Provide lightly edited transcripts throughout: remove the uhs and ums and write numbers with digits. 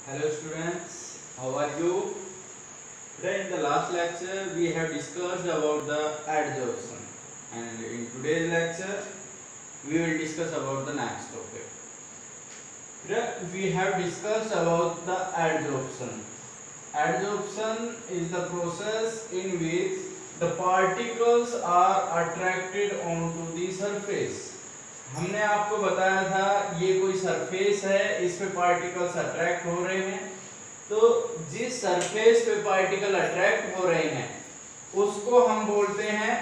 Hello students, how are you? Today in the last lecture we have discussed about the adsorption, and in today's lecture we will discuss about the next topic. Today we have discussed about the adsorption. Adsorption is the process in which the particles are attracted onto the surface. हमने आपको बताया था ये कोई surface है, इस पे particles attract हो रहे हैं। तो जिस सरफेस पे पार्टिकल अट्रैक्ट हो रहे हैं उसको हम बोलते हैं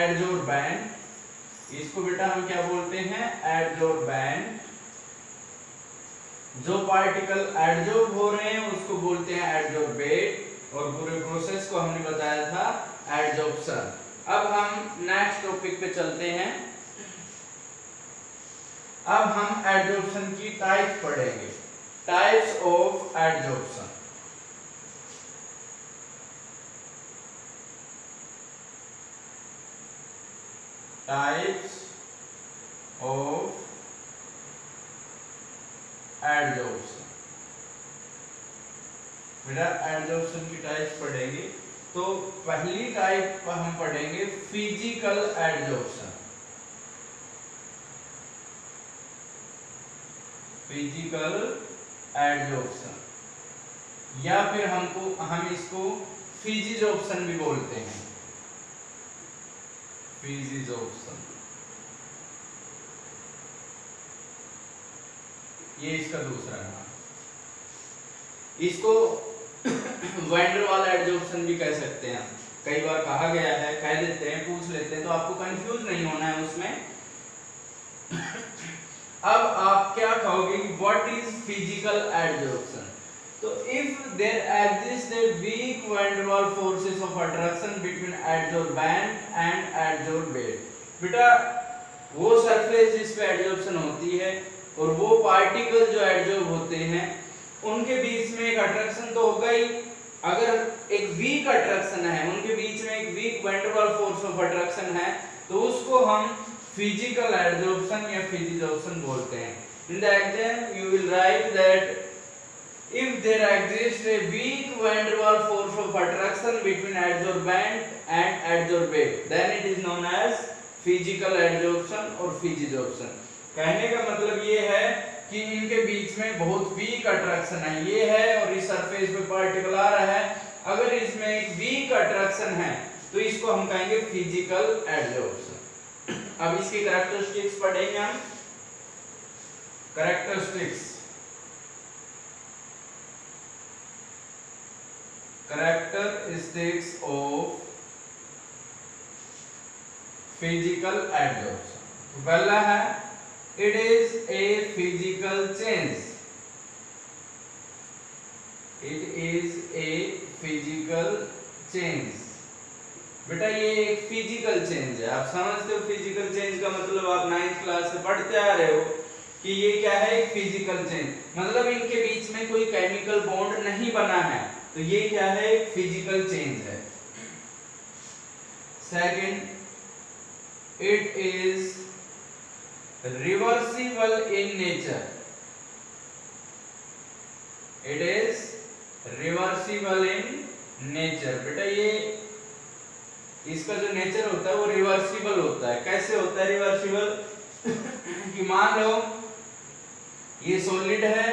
एडजोर्बेंट। इसको बेटा हम क्या बोलते हैं? एडजोर्बेंट। जो पार्टिकल एडजॉर्ब हो रहे हैं उसको बोलते हैं एडजॉर्बेट, और पूरे प्रोसेस को हमने बताया था एडजॉर्प्शन। अब हम नेक्स्ट टॉपिक पे चलते हैं। अब हम एडजॉर्प्शन की टाइप्स पढ़ेंगे, types of adsorption. Types of adsorption. बेटा एडजॉर्प्शन की टाइप्स पढ़ेंगे तो पहली टाइप हम पढ़ेंगे फिजिकल एडजॉर्प्शन। फिजिकल एडजॉर्प्शन, या फिर हम इसको फिजिजॉर्प्शन भी बोलते हैं। फिजिजॉर्प्शन, ये इसका दूसरा नाम। इसको वैन डर वाल एडजॉर्प्शन भी कह सकते हैं। कई बार कहा गया है, कह देते हैं, पूछ लेते हैं, तो आपको कंफ्यूज नहीं होना है उसमें। अब आप क्या कहोगे कि व्हाट इज फिजिकल एडजॉर्प्शन? तो if there exist a weak van der Waal forces of attraction between adsorbent and adsorbate. बेटा वो सरफेस जिस पे एडजॉर्प्शन होती है और वो पार्टिकल जो एडजॉर्ब होते हैं उनके बीच में एक अट्रैक्शन तो होगा ही। अगर एक वीक अट्रैक्शन है, उनके बीच में एक weak van der Waals force of attraction है, तो उसको हम फिजिकल एडजॉर्प्शन या फिजिजॉर्प्शन बोलते हैं। In the exam you will write that if there exist a weak van der Waals force of attraction between adsorbent and adsorbate, then it is known as physical adsorption और physisorption. कहने का मतलब ये है कि इनके बीच में बहुत वीक अट्रैक्शन है, ये है और इस सरफेस पे पार्टिकल आ रहा है। अगर इसमें एक वीक अट्रैक्शन है तो इसको हम कहेंगे फिजिकल एडजॉर्प्शन। अब इसकी कैरेक्टरिस्टिक्स पढ़ेंगे हम। Characteristics, characteristics of physical adsorption. पहला है it is a physical change. It is a physical change. बेटा ये एक फिजिकल चेंज है। आप समझते हो फिजिकल चेंज का मतलब? आप 9th क्लास से पढ़ते आ रहे हो कि ये क्या है, एक फिजिकल चेंज। मतलब इनके बीच में कोई केमिकल बॉन्ड नहीं बना है, तो ये क्या है, एक फिजिकल चेंज है। Second, it is reversible in nature. It is reversible in nature. बेटा ये इसका जो नेचर होता है वो रिवर्सिबल होता है। कैसे होता है रिवर्सिबल? कि मान लो ये सॉलिड है,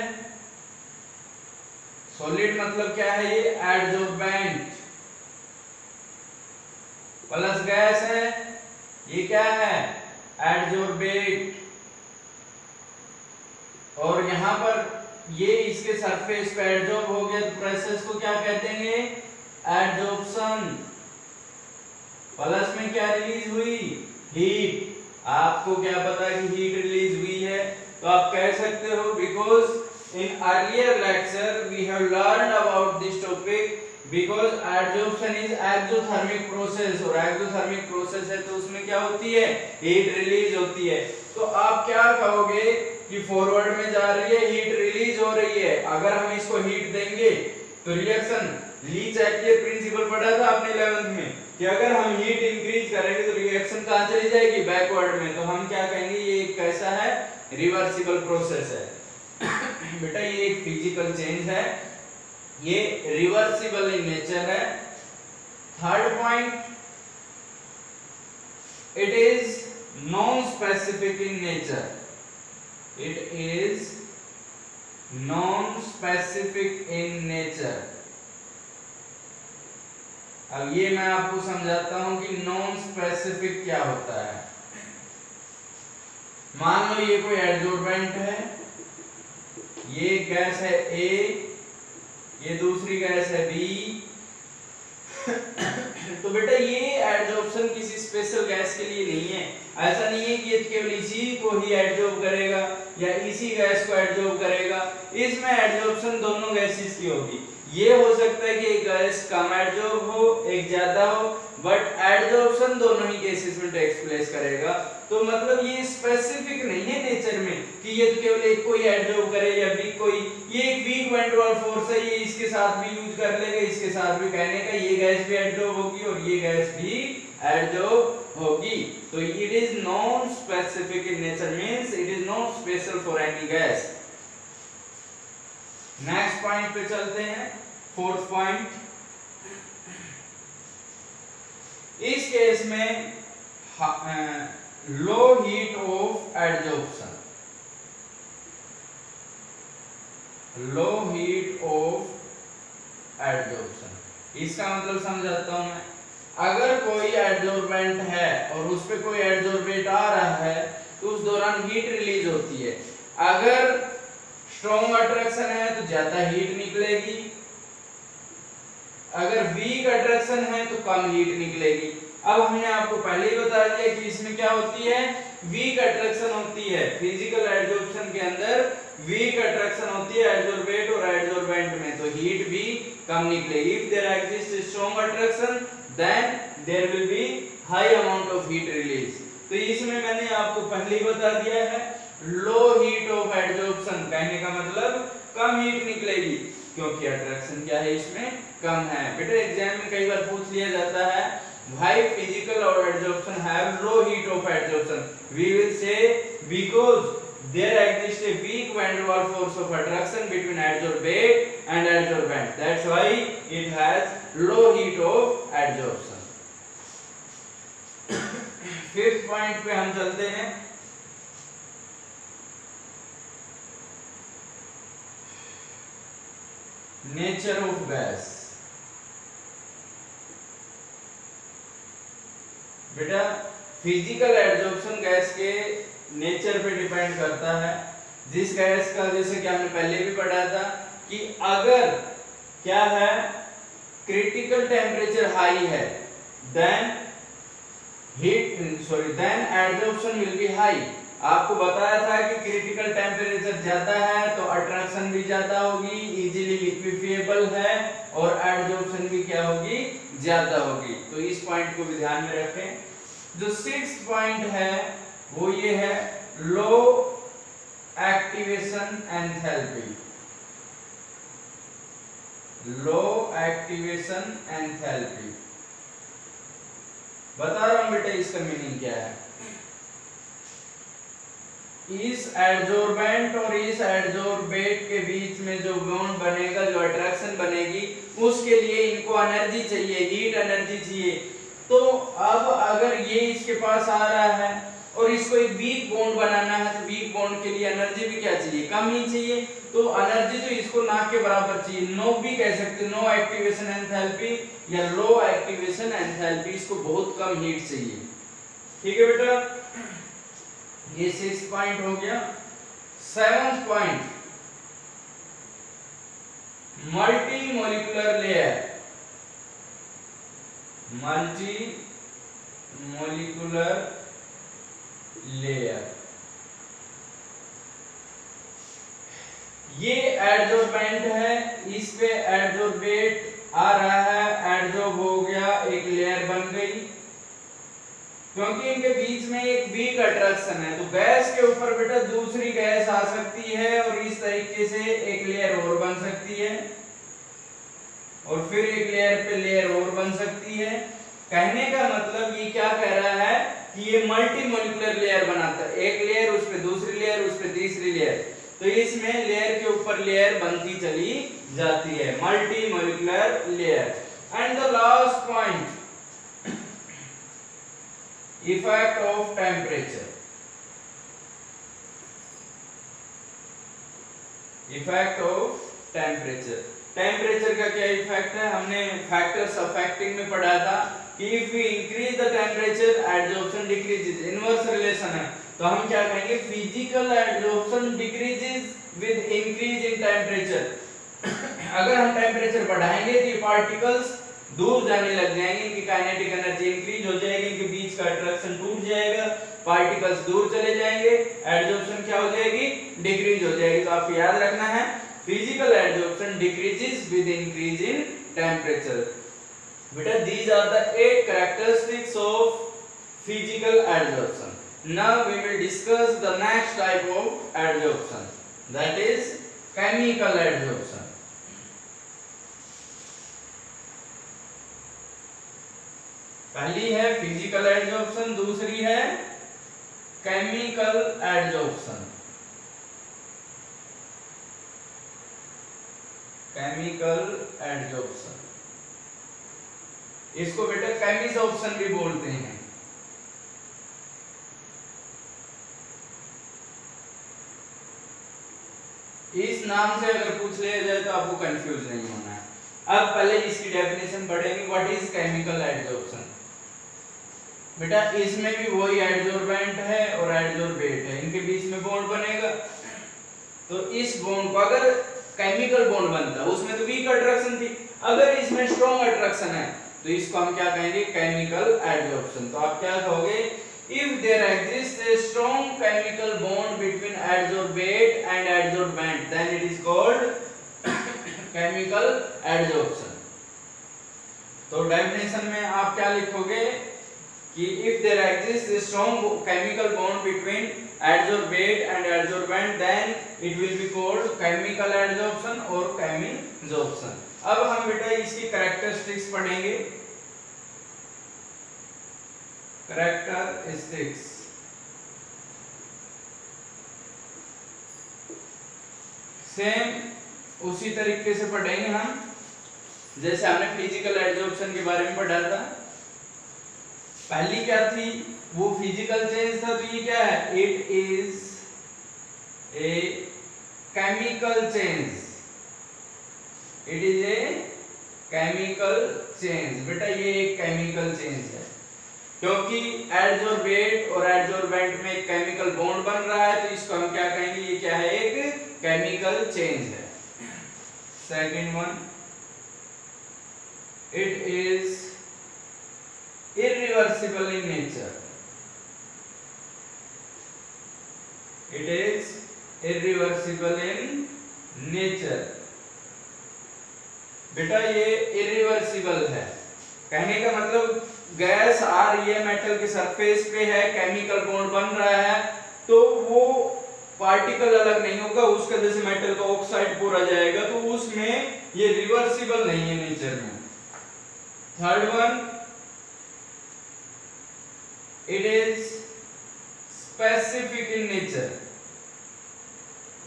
सॉलिड मतलब क्या है, ये एडजॉर्बेंट प्लस गैस है, ये क्या है, एडजॉर्बेट। और यहां पर ये इसके सरफेस पे एडजॉर्ब हो गया, तो प्रोसेस को क्या कहते हैं, एडजॉर्प्शन। प्लस में क्या रिलीज हुई, हीट। आपको क्या पता कि हीट रिलीज हुई है, तो आप कह सकते हो because in earlier lecture we have learned about this topic, because adsorption is exothermic process, और एक्सोथर्मिक प्रोसेस है तो उसमें क्या होती है, हीट रिलीज होती है। तो आप क्या कहोगे कि फॉरवर्ड में जा रही है, हीट रिलीज हो रही है। अगर हम इसको हीट देंगे तो रिएक्शन, ली चैटियर प्रिंसिपल पढ़ा था आपने 11th में, कि अगर हम हीट इंक्रीज करेंगे तो रिएक्शन कहां चली जाएगी, बैकवर्ड में। तो हम क्या कहेंगे, ये एक कैसा है, रिवर्सिबल प्रोसेस है। बेटा ये एक फिजिकल चेंज है, ये रिवर्सिबल इन नेचर है। Third point, it is non specific in nature, it is non specific in nature. अब ये मैं आपको समझाता हूं कि नॉन स्पेसिफिक क्या होता है। मान लो ये कोई एडजॉर्बेंट है, ये गैस है A, ये दूसरी गैस है B। तो बेटा ये एडजॉर्प्शन किसी स्पेशल गैस के लिए नहीं है। ऐसा नहीं है कि ये केवल इसी को ही एडजॉर्ब करेगा या इसी गैस को एडजॉर्ब करेगा। इसमें एडजॉर्प्शन दोनों गैसेस की होगी। ये हो सकता है कि एक गैस कम एडजॉर्ब हो, एक ज्यादा हो, बट एडजॉर्प्शन दोनों ही केसेस में टेक्स प्लेस करेगा। तो मतलब ये स्पेसिफिक नहीं है नेचर में कि ये तो केवल एक को ही एडजॉर्ब करे या वीक को ही। ये एक weak van der Waals force है, ये इसके साथ भी यूज कर लेगा, इसके साथ भी। कहने का ये गैस भी एडजॉर्ब होगी और ये गैस भी एडजॉर्ब होगी। तो it is non specific in nature, means it is not special for any gas. Next point पे चलते हैं, फोर्थ पॉइंट। इस केस में low heat of adsorption, low heat of adsorption, इसका मतलब समझाता हूं मैं। अगर कोई एडजॉर्बेंट है और उस पे कोई एडजॉर्बेट आ रहा है तो उस दौरान हीट रिलीज होती है। अगर स्ट्रॉन्ग अट्रैक्शन है तो ज्यादा हीट निकलेगी, अगर वीक अट्रैक्शन है तो कम हीट निकलेगी। अब हमने आपको पहले ही बता दिया कि इसमें क्या होती है, वीक अट्रैक्शन होती है। फिजिकल एडजॉर्प्शन के अंदर वीक अट्रैक्शन होती है एडजॉर्बेट और एडजॉर्बेंट में, तो हीट भी कम निकलेगी। If there exist strong attraction then there will be high amount of heat release. तो इसमें मैंने आपको पहले ही बता दिया है, लो हीट ऑफ एडजॉर्प्शन कहने का मतलब कम हीट निकलेगी, क्योंकि अट्रैक्शन क्या है इसमें कम है। बेटा एग्जाम में कई बार पूछ लिया जाता है why physical or adsorption have low heat of adsorption, we will say because there exists a weak van der Waals force of attraction between adsorbate and adsorbent, that's why it has low heat of adsorption। Fifth point पे हम चलते हैं, nature of gas. बेटा physical adsorption gas के nature पे depend करता है। जिस गैस का, जैसे कि हमने पहले भी पढ़ा था कि अगर क्या है क्रिटिकल टेम्परेचर हाई है then then adsorption will be high. आपको बताया था कि क्रिटिकल टेम्परेचर ज्यादा है तो अट्रैक्शन भी ज्यादा होगी, इजीली लिक्विफिएबल है और एडजॉर्प्शन भी क्या होगी, ज्यादा होगी। तो इस पॉइंट को भी ध्यान में रखें। जो सिक्स्थ पॉइंट है वो ये है लो एक्टिवेशन एंथैल्पी, लो एक्टिवेशन एंथैल्पी। बता रहा हूं बेटा इसका मीनिंग क्या है। इस एडजॉर्बेंट और इस एडजॉर्बेट के बीच में जो बॉन्ड बनेगा, जो अट्रैक्शन बनेगी, उसके लिए इनको एनर्जी चाहिए, हीट एनर्जी चाहिए। तो अब अगर ये इसके पास आ रहा है और इसको एक वीक बॉन्ड बनाना है तो वीक बॉन्ड के लिए एनर्जी भी क्या चाहिए, कम ही चाहिए। तो एनर्जी तो इसको ना के बराबर चाहिए, नो भी कह सकते, नो एक्टिवेशन एंथैल्पी या लो एक्टिवेशन एंथैल्पी, इसको बहुत कम हीट चाहिए। ठीक है बेटा, ये 6 पॉइंट हो गया। 7th point, multi molecular layer, multi molecular layer. ये एडजॉर्बेंट है, इस पे एडजॉर्बेट आ रहा है, एडजॉर्ब हो गया, एक लेयर बन गई। क्योंकि इनके बीच में एक वीक अट्रैक्शन है तो गैस के ऊपर बेटा दूसरी गैस आ सकती है और इस तरीके से एक लेयर और बन सकती है और फिर एक लेयर पे लेयर और बन सकती है। कहने का मतलब ये क्या कह रहा है कि ये मल्टी मॉलिक्यूलर लेयर बनाता है, एक लेयर, उस पे दूसरी लेयर, उस पे तीसरी लेयर। तो इसमें लेयर के ऊपर लेयर बनती चली जाती है, multi molecular layer. And the last point, effect of temperature. Effect of temperature, temperature का क्या इफेक्ट है, हमने फैक्टर्स अफेक्टिंग में पढ़ा था कि if we increase the temperature adsorption decreases, inverse relation है। तो हम क्या कहेंगे, physical adsorption decreases with increase in temperature. अगर हम टेम्परेचर बढ़ाएंगे तो ये पार्टिकल्स दूर जाने लग जाएंगे, इनकी काइनेटिक एनर्जी इंक्रीज हो जाएगी, इनके बीच का अट्रैक्शन टूट जाएगा, पार्टिकल्स दूर चले जाएंगे, एडजॉर्प्शन क्या हो जाएगी, डिक्रीज हो जाएगी। तो आपको याद रखना है, physical adsorption decreases with increase in temperature. बेटा these are the 8 characteristics of physical adsorption. Now we will discuss the next type of adsorption, that is chemical adsorption. पहली है फिजिकल एडजॉर्प्शन, दूसरी है केमिकल एडजॉर्प्शन। केमिकल एडजॉर्प्शन, इसको बेटा chemisorption भी बोलते हैं। इस नाम से अगर पूछ लिया जाए तो आपको कंफ्यूज नहीं होना है। अब पहले इसकी डेफिनेशन पढ़ेंगे, व्हाट इज केमिकल एडजॉर्प्शन। बेटा इसमें भी वही एडजॉर्बेंट है और एडजॉर्बेट है, इनके बीच में बॉन्ड बनेगा। तो इस बॉन्ड को, अगर केमिकल बॉन्ड बनता उसमें तो वीक अट्रैक्शन थी, अगर इसमें स्ट्रॉन्ग अट्रैक्शन है तो इसको हम क्या कहेंगे, केमिकल एडजॉर्प्शन। तो आप क्या कहोगे, if there exist a strong chemical bond between adsorbate and adsorbent then it is called chemical adsorption. तो डेफिनेशन में आप क्या लिखोगे कि if there exist a strong chemical bond between adsorbate and adsorbent then it will be called chemical adsorption और chemisorption. अब हम बेटा इसकी कैरेक्टरिस्टिक्स पढ़ेंगे। कैरेक्टरिस्टिक्स, सेम उसी तरीके से पढ़ेंगे हम जैसे हमने फिजिकल एडजॉर्प्शन के बारे में पढ़ा था। पहली क्या थी, वो फिजिकल चेंज था, तो ये क्या है, it is a chemical change. It is a chemical change. बेटा ये एक केमिकल चेंज है, क्योंकि एडजॉर्बेट और एडजॉर्बेंट में एक केमिकल बॉन्ड बन रहा है, तो इसको हम क्या कहेंगे, ये क्या है, एक केमिकल चेंज है। Second one, it is irreversible in nature. It is irreversible in nature. बेटा ये irreversible है, कहने का मतलब गैस आ रही है, मेटल के सरफेस पे है, केमिकल बॉन्ड बन रहा है, तो वो पार्टिकल अलग नहीं होगा, उसका जैसे मेटल का ऑक्साइड पूरा जाएगा, तो उसमें ये रिवर्सिबल नहीं है नेचर में। Third one, it is specific in nature.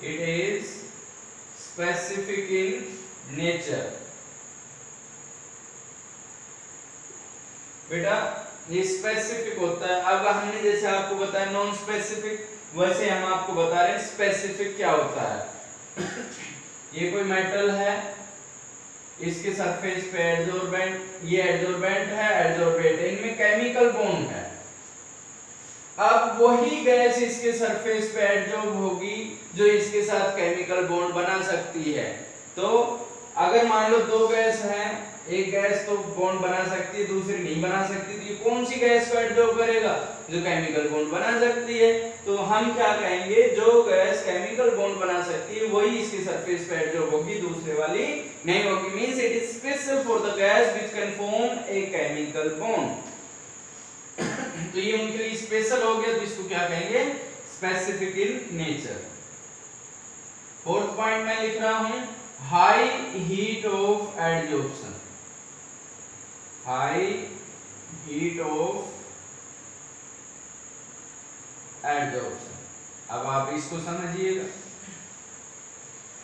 It is specific in nature. बेटा ये स्पेसिफिक होता है। अब हमने जैसे आपको बताया नॉन स्पेसिफिक, वैसे हम आपको बता रहे हैं स्पेसिफिक क्या होता है। ये कोई मेटल है, इसके सरफेस पे एडजॉर्बेंट, ये एडजॉर्बेंट है, एडजॉर्बेट है, इनमें केमिकल बॉन्ड है। अब वही गैस इसके सरफेस पे एडजॉर्ब होगी जो इसके साथ केमिकल बॉन्ड बना सकती है। तो अगर मान लो दो गैस हैं, एक गैस तो बॉन्ड बना सकती है, दूसरी नहीं बना सकती, तो ये कौन सी गैस को एडजॉर्ब करेगा, जो केमिकल बॉन्ड बना सकती है। तो हम क्या कहेंगे, जो गैस केमिकल बॉन्ड बना सकती है वही इसके सरफेस पे एडजॉर्ब होगी, दूसरे वाली नहीं होगी। Means it is special for the gas which can form a chemical bond. तो ये उनके लिए स्पेशल हो गया, तो इसको क्या कहेंगे, specific in nature. Fourth point मैं लिख रहा हूं, high heat of adsorption. High heat of adsorption. अब आप इसको समझिएगा।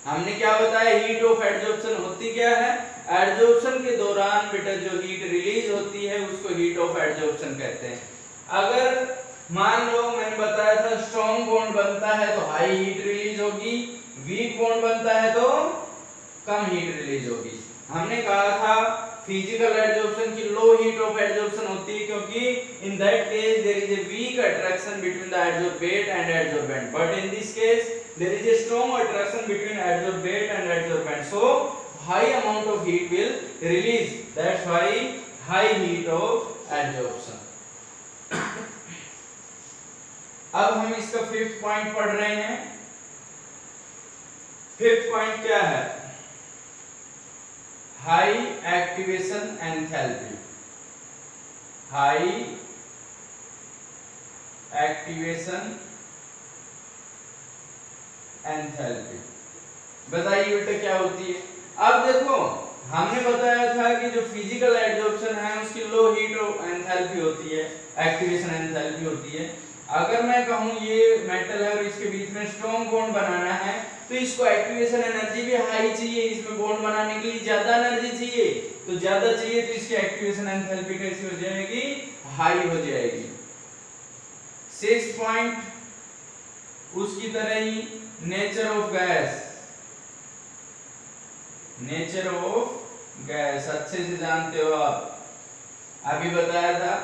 हमने क्या बताया, हीट ऑफ एडजॉर्प्शन होती क्या है, एडजॉर्प्शन के दौरान बेटा जो हीट रिलीज होती है उसको हीट ऑफ एडजॉर्प्शन कहते हैं। अगर मान लो मैंने बताया था स्ट्रॉन्ग बॉन्ड बनता है तो हाई हीट रिलीज होगी, वीक बॉन्ड बनता है तो कम हीट रिलीज होगी। हमने कहा था फिजिकल एडजॉर्प्शन की लो हीट ऑफ एडजॉर्प्शन होती है क्योंकि in that case there is a weak attraction between the adsorbate and adsorbent, but in this case there is a strong attraction between adsorbate and adsorbent, so high amount of heat will release, that's why high heat of adsorption। अब हम इसका fifth point पढ़ रहे हैं। Fifth point क्या है, high activation enthalpy. High activation enthalpy, बताइए बेटा क्या होती है। अब देखो हमने बताया था कि जो फिजिकल एडजॉर्प्शन है उसकी लो हीट एंथैल्पी होती है, एक्टिवेशन एंथैल्पी होती है। अगर मैं कहूं ये मेटल है और इसके बीच में स्ट्रॉन्ग बॉन्ड बनाना है तो इसको एक्टिवेशन एनर्जी भी हाई चाहिए, इसमें बॉन्ड बनाने के लिए ज्यादा एनर्जी चाहिए, तो ज्यादा चाहिए तो इसकी एक्टिवेशन एंथैल्पी कैसी हो जाएगी, हाई हो जाएगी। सिक्स पॉइंट उसकी तरह ही nature of gas. Nature of gas अच्छे से जानते हो आप, अभी बताया था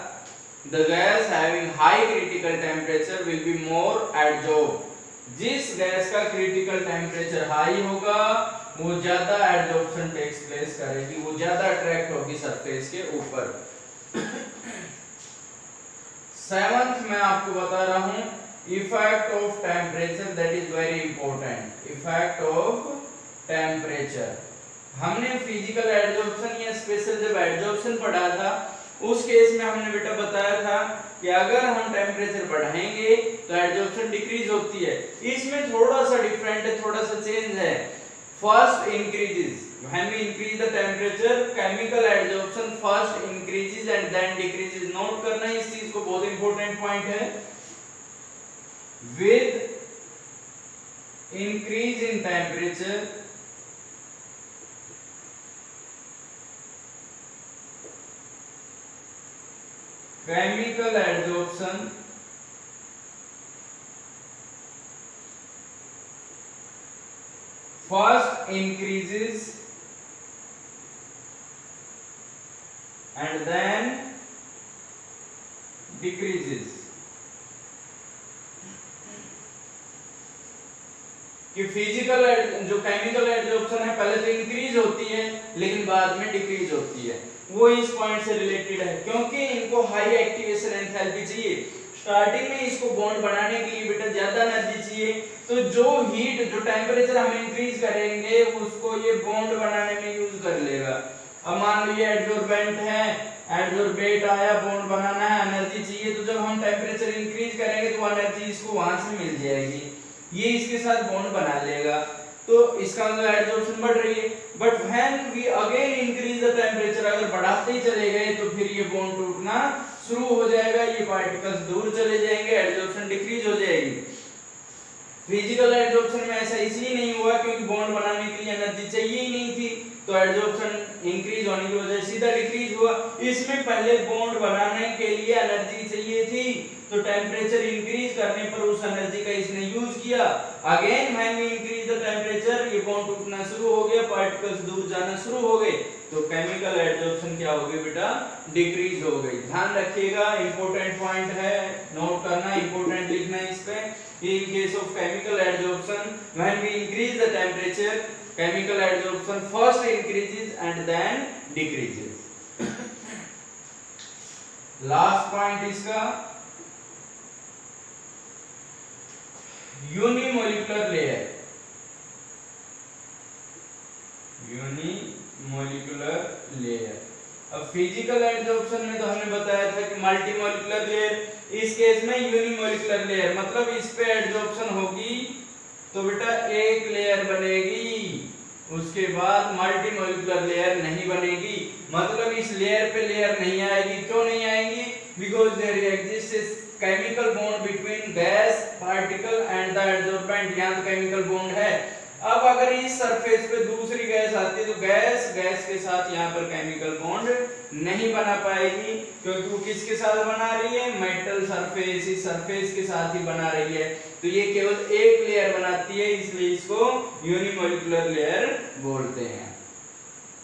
the gas having high critical temperature will be more adsorbed। जिस गैस का क्रिटिकल टेम्परेचर हाई होगा वो ज्यादा एडजॉर्प्शन टेक्स प्लेस करेगी, वो ज्यादा अट्रैक्ट होगी सरफेस के ऊपर। सेवंथ मैं आपको बता रहा हूं effect of temperature, that is very important. Effect of temperature, हमने फिजिकल एडजॉर्प्शन या स्पेशल जब एडजॉर्प्शन पढ़ा था उस केस में हमने बेटा बताया था कि अगर हम टेम्परेचर बढ़ाएंगे तो एडजॉर्प्शन डिक्रीज होती है। इसमें थोड़ा सा डिफरेंट है, थोड़ा सा चेंज है। First increases when we increase the temperature, chemical adsorption first increases and then decreases. Note करना इस चीज को, बहुत इंपॉर्टेंट पॉइंट है। With increase in temperature chemical adsorption first increases and then decreases। कि फिजिकल जो केमिकल एडजॉर्प्शन है पहले तो इंक्रीज होती है लेकिन बाद में डिक्रीज होती है, वो इस पॉइंट से रिलेटेड है क्योंकि इनको हाई एक्टिवेशन एंथैल्पी चाहिए। स्टार्टिंग में इसको बॉन्ड बनाने के लिए बेटा ज्यादा एनर्जी चाहिए, तो जो हीट जो टेम्परेचर हम इंक्रीज करेंगे उसको ये बॉन्ड बनाने में यूज कर लेगा। अब मान लो ये एडजॉर्बेंट है, एडजॉर्बेट आया, बॉन्ड बनाना है, एनर्जी चाहिए, तो जब हम टेम्परेचर इंक्रीज करेंगे तो एनर्जी इसको वहां से मिल जाएगी, ये इसके साथ बॉन्ड बना लेगा, तो इसका मतलब एडजॉर्प्शन बढ़ रही है। But when we again increase the temperature, अगर बढ़ाते ही चले गए तो फिर ये बॉन्ड टूटना शुरू हो जाएगा, ये पार्टिकल्स दूर चले जाएंगे, एडजॉर्प्शन डिक्रीज हो जाएगी। फिजिकल एडजॉर्प्शन में ऐसा इसलिए नहीं हुआ क्योंकि बॉन्ड बनाने के लिए एनर्जी चाहिए ही नहीं थी, तो एडजॉर्प्शन इंक्रीज होने की वजह से सीधा डिक्रीज हुआ। इसमें पहले बॉन्ड बनाने के लिए एनर्जी चाहिए थी, तो टेम्परेचर इंक्रीज करने पर उस एनर्जी का इसने यूज किया। Again when we increase the temperature, ये बॉन्ड टूटना शुरू हो गया, पार्टिकल्स दूर जाना शुरू हो गए, तो केमिकल एडजॉर्प्शन क्या हो गई बेटा, डिक्रीज हो गई। ध्यान रखिएगा, इंपॉर्टेंट पॉइंट है, नोट करना, इंपॉर्टेंट लिखना है इस पे। In case of chemical adsorption, when we increase the temperature, chemical adsorption first increases and then decreases। Last point इसका unimolecular layer। unimolecular layer, अब फिजिकल एडजॉर्प्शन में तो हमने बताया था कि मल्टीमोलिकुलर लेयर, इस केस में यूनिमोलिकुलर लेयर, मतलब इस पे एडजॉर्प्शन होगी तो बेटा एक लेयर बनेगी, उसके बाद मल्टीमोलिकुलर लेयर नहीं बनेगी, मतलब इस लेयर पे लेयर नहीं आएगी। क्यों नहीं आएगी? Because there exists chemical bond between gas particle and the adsorbent. यहाँ तो केमिकल बॉन्ड है, अब अगर इस सरफेस पे दूसरी गैस आती है तो गैस के साथ यहाँ पर केमिकल बॉन्ड नहीं बना पाएगी, क्योंकि वो किसके साथ बना रही है, मेटल सरफेस, इस सरफेस के साथ ही बना रही है। तो ये केवल एक लेयर बनाती है, इसलिए इसको यूनिमॉलिक्यूलर लेयर बोलते हैं।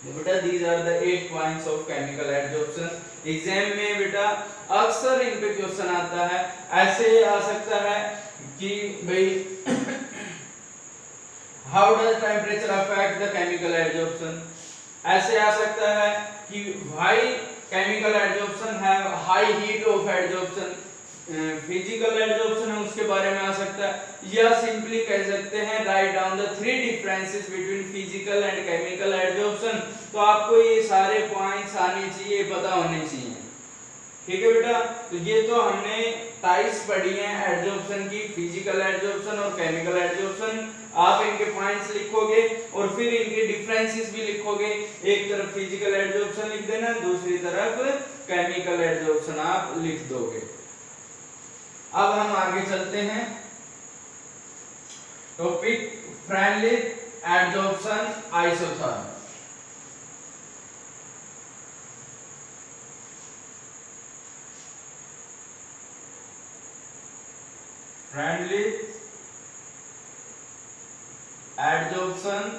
बेटा these are the 8 points of chemical adsorption. Exam में बेटा अक्सर इन पे क्वेश्चन आता है, ऐसे आ सकता है कि भाई how does temperature affect the chemical adsorption, ऐसे आ सकता है कि why chemical adsorption have high heat of adsorption, physical adsorption है उसके बारे में आ सकता है, या सिंपली कह सकते हैं write down the 3 differences between physical and chemical adsorption. तो आपको ये सारे पॉइंट्स आने चाहिए, पता होने चाहिए, ठीक है बेटा। तो ये तो हमने टाइप्स पढ़ी हैं एडजॉर्प्शन की, फिजिकल एडजॉर्प्शन और केमिकल एडजॉर्प्शन। आप इनके पॉइंट्स लिखोगे और फिर इनके डिफरेंसेस भी लिखोगे, एक तरफ फिजिकल एडजॉर्प्शन लिख देना, दूसरी तरफ केमिकल एडजॉर्प्शन आप लिख दोगे। अब हम आगे चलते हैं, topic Freundlich adsorption isotherm. Freundlich adsorption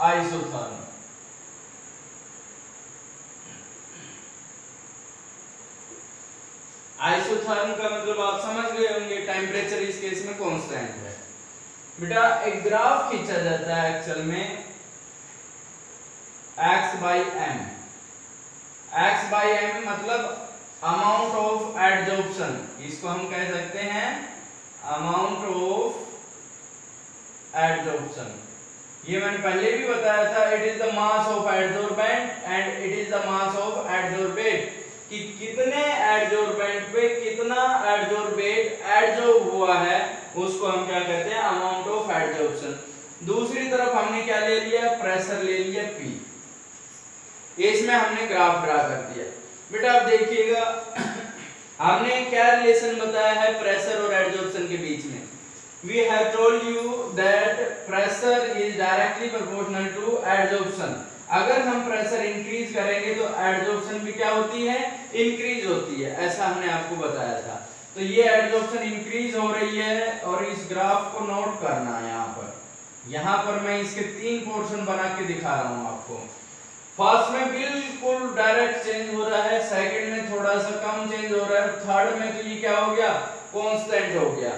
isotherm. Isotherm का मतलब आप समझ गए होंगे, टेम्परेचर इस केस में कांस्टेंट है। बेटा एक ग्राफ खींचा जाता है एक्चुअल में x/m, x/m मतलब अमाउंट ऑफ एडजॉर्प्शन, इसको हम कह सकते हैं अमाउंट ऑफ एडजॉर्प्शन। ये मैंने पहले भी बताया था, it is the mass of adsorbent and it is the mass of adsorbate, कि कितने एडजॉर्बेंट पे कितना एडजॉर्बेट एडजॉर्ब हुआ है उसको हम क्या कहते हैं, अमाउंट ऑफ एडजॉर्प्शन। दूसरी तरफ हमने क्या ले लिया, प्रेशर ले लिया P, इसमें हमने ग्राफ ड्रा कर दिया। बेटा आप देखिएगा हमने क्या रिलेशन बताया है प्रेशर और एडजॉर्प्शन के बीच में। We have told you that pressure is directly proportional to adsorption. अगर हम प्रेशर इंक्रीज करेंगे तो एडजॉर्प्शन भी क्या होती है, इंक्रीज होती है, ऐसा हमने आपको बताया था। तो ये एडजॉर्प्शन इंक्रीज हो रही है और इस ग्राफ को नोट करना है। यहाँ पर मैं इसके 3 पोर्शन बना के दिखा रहा हूँ आपको। फर्स्ट में बिल्कुल डायरेक्ट चेंज हो रहा है, सेकंड में थोड़ा सा कम चेंज हो रहा है, थर्ड में तो ये क्या हो गया, कांस्टेंट हो गया।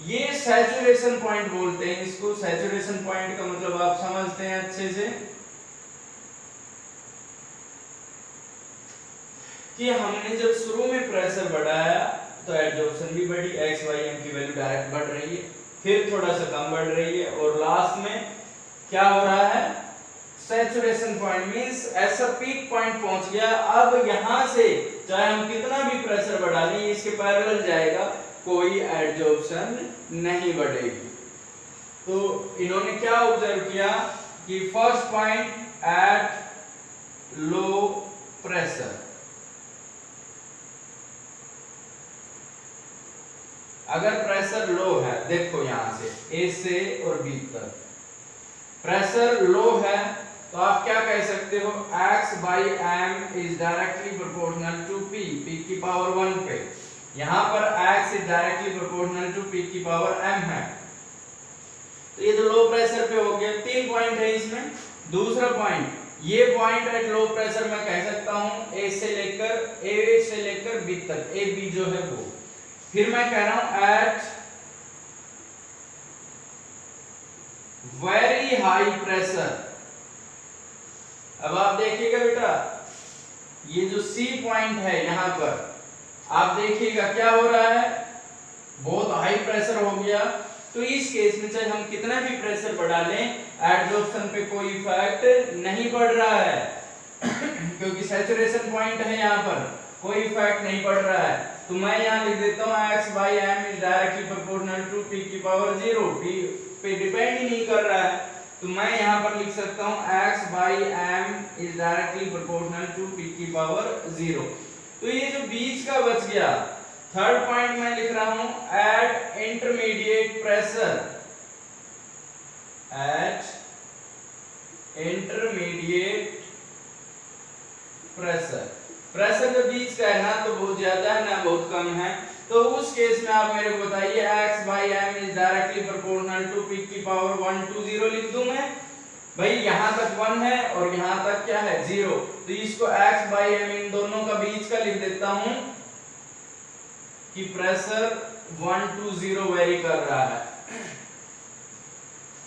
ये सैचुरेशन पॉइंट बोलते हैं इसको। सैचुरेशन पॉइंट का मतलब आप समझते हैं अच्छे से कि हमने जब शुरू में प्रेशर बढ़ाया तो एडजॉर्प्शन भी बढ़ी, x/m की वैल्यू डायरेक्ट बढ़ रही है, फिर थोड़ा सा कम बढ़ रही है और लास्ट में क्या हो रहा है, सैचुरेशन पॉइंट मींस ऐसा पीक पॉइंट पहुंच गया। अब यहां से चाहे हम कितना भी प्रेशर बढ़ा लें इसके पैरेलल जाएगा, कोई एडजॉर्प्शन नहीं बढ़ेगी। तो इन्होंने क्या ऑब्जर्व किया कि first point at low pressure, अगर प्रेशर लो है, देखो यहां से A से और B तक प्रेशर लो है तो आप क्या कह सकते हो, x/m is directly proportional to P, P की पावर 1 पे। यहां पर x is directly proportional to P की पावर m है। तो ये तो लो प्रेशर पे हो गया। 3 पॉइंट है इसमें। दूसरा पॉइंट, ये पॉइंट एट लो प्रेशर मैं कह सकता हूं A से लेकर B तक, AB जो है वो। फिर मैं कह रहा हूं एट वेरी हाई प्रेशर। अब आप देखिएगा बेटा, ये जो C पॉइंट है यहां पर आप देखिएगा क्या हो रहा है, बहुत हाई प्रेशर हो गया। तो इस केस में चाहे हम कितना भी प्रेशर बढ़ा लें एडजॉर्प्शन पे कोई इफेक्ट नहीं पड़ रहा है क्योंकि सैचुरेशन पॉइंट है, यहाँ पर कोई इफेक्ट नहीं पड़ रहा है। तो मैं यहाँ लिख देता हूँ x/m is directly proportional to P की पावर 0, P पे डिपेंड ही नहीं कर रहा है। तो मैं यहाँ पर लिख सकता हूँ x/m is directly proportional to P की पावर 0। तो ये जो बीच का बच गया थर्ड पॉइंट मैं लिख रहा हूं eight intermediate pressure, eight intermediate pressure. Pressure जो बीच का है ना तो बहुत ज्यादा है ना बहुत कम है, तो उस केस में आप मेरे को बताइए x by m is directly proportional to P की पावर 1 to 0 लिख दूं मैं। भाई यहां तक 1 है और यहां तक क्या है 0, तो इसको x बाई m इन दोनों का बीच का लिख देता हूं कि प्रेशर 1 to 0 वेरी कर रहा है।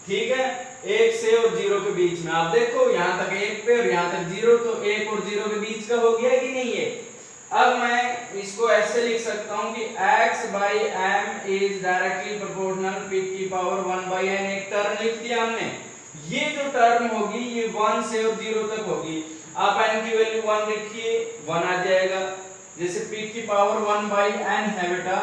ठीक है, 1 से और 0 के बीच में आप देखो यहां तक 1 पे और यहां तक 0, तो 1 और 0 के बीच का हो गया कि नहीं है। अब मैं इसको ऐसे लिख सकता हूं कि x by m is directly proportional peak की पावर 1 बाई n, एक टर्म लिख दिया हमने। ये जो टर्म होगी ये 1 से और 0 तक होगी। आप n की वैल्यू 1 लिखिए, 1 आ जाएगा। जैसे पीक की पावर 1 बाई n है बेटा,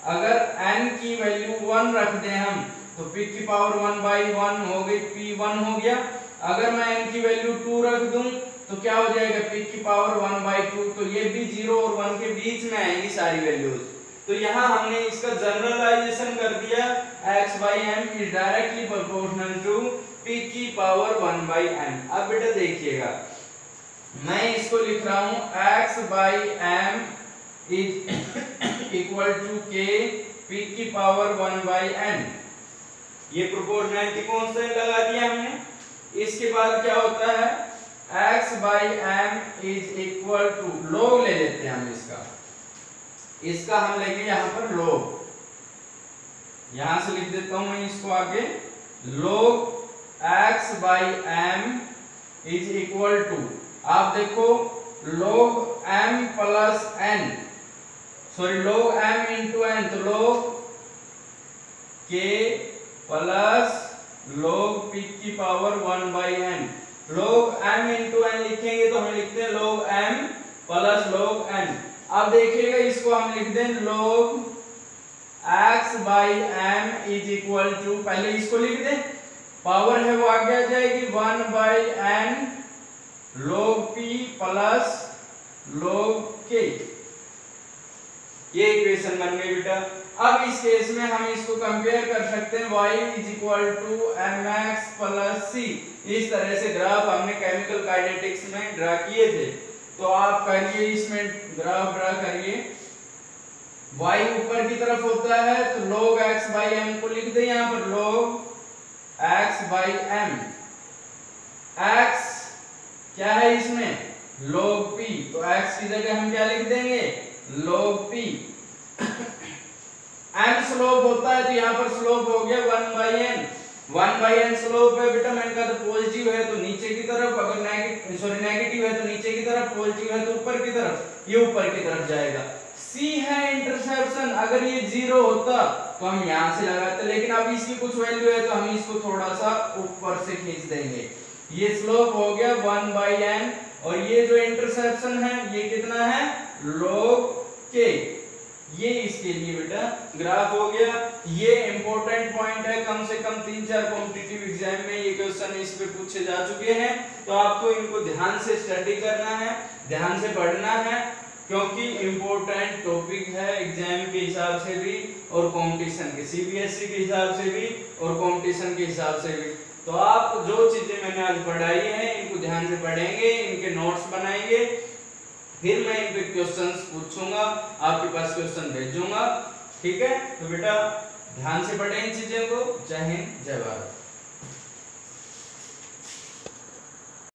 अगर n की वैल्यू 1 रख दें हम तो पीक की पावर 1 बाई 1 हो गई, p1 हो गया। अगर मैं n की वैल्यू 2 रख दूं तो क्या हो जाएगा पीक की पावर 1 बाई 2, तो ये भी 0 और 1 के बीच में आएंगी सारी वैल्यूज। तो यहाँ हमने इसका जनरलाइजेशन कर दिया x by m is directly proportional to P की पावर 1 बाई n। अब बेटा देखिएगा मैं इसको लिख रहा हूँ x by m is equal to k P की पावर 1 बाई n। ये प्रोपोर्शनैलिटी कांस्टेंट लगा दिया हमने। इसके बाद क्या होता है x by m is equal to, log ले लेते हैं हम इसका हम लेंगे यहाँ पर log, यहां से लिख देता हूं मैं इसको आगे, log x by m is equal to, आप देखो log m plus n, sorry log m into n, तो log k प्लस log पीक की power 1 by n। log m into n लिखेंगे तो हम लिखते हैं log m plus log n। अब देखिएगा इसको हम लिख दें log x by m is equal to, पहले इसको लिख दें, पावर है वो आगे आ जाएगी 1 by n log p plus log k। ये इक्वेशन बन गई बेटा। अब इस केस में हम इसको कंपेयर कर सकते हैं y is equal to mx plus c। इस तरह से ग्राफ हमने केमिकल काइनेटिक्स में ड्रा किए थे, तो आप करिए इसमें ग्राफ ड्रा करिए। y ऊपर की तरफ होता है तो log x बाई m को लिख दें यहाँ पर log x by m। x क्या है इसमें log p, तो x की जगह हम क्या लिख देंगे log p। m स्लोप होता है तो यहाँ पर स्लोप हो गया 1 by n। 1 by n slope है बेटा, मैंने कहा तो पॉजिटिव है तो नीचे की तरफ, अगर नेगेटिव है तो नीचे की तरफ, पॉजिटिव है तो ऊपर की तरफ, ये ऊपर की तरफ जाएगा। c है इंटरसेप्शन, अगर ये 0 होता तो हम यहाँ से लगाते, लेकिन अब इसकी कुछ वैल्यू है तो हम इसको थोड़ा सा ऊपर से खींच देंगे। ये स्लोप हो गया 1 बाई n और ये जो इंटरसेप्शन है ये कितना है log k। ये इसके लिए बेटा ग्राफ हो गया। ये इंपॉर्टेंट पॉइंट है, कम से कम 3-4 कॉम्पिटिटिव एग्जाम में ये क्वेश्चन इस पे पूछे जा चुके हैं, तो आपको इनको ध्यान से स्टडी करना है, ध्यान से पढ़ना है, क्योंकि इंपॉर्टेंट टॉपिक है एग्जाम के हिसाब से भी और कंपटीशन के, सीबीएसई के हिसाब से भी और कंपटीशन के हिसाब से भी। तो आप जो चीजें मैंने आज पढ़ाई है इनको ध्यान से पढ़ेंगे, इनके नोट्स बनाएंगे, फिर मैं इन पे क्वेश्चंस पूछूंगा, आपके पास क्वेश्चन भेजूंगा। ठीक है, तो बेटा ध्यान से पढ़ें इन चीजों को। जय हिंद, जय भारत।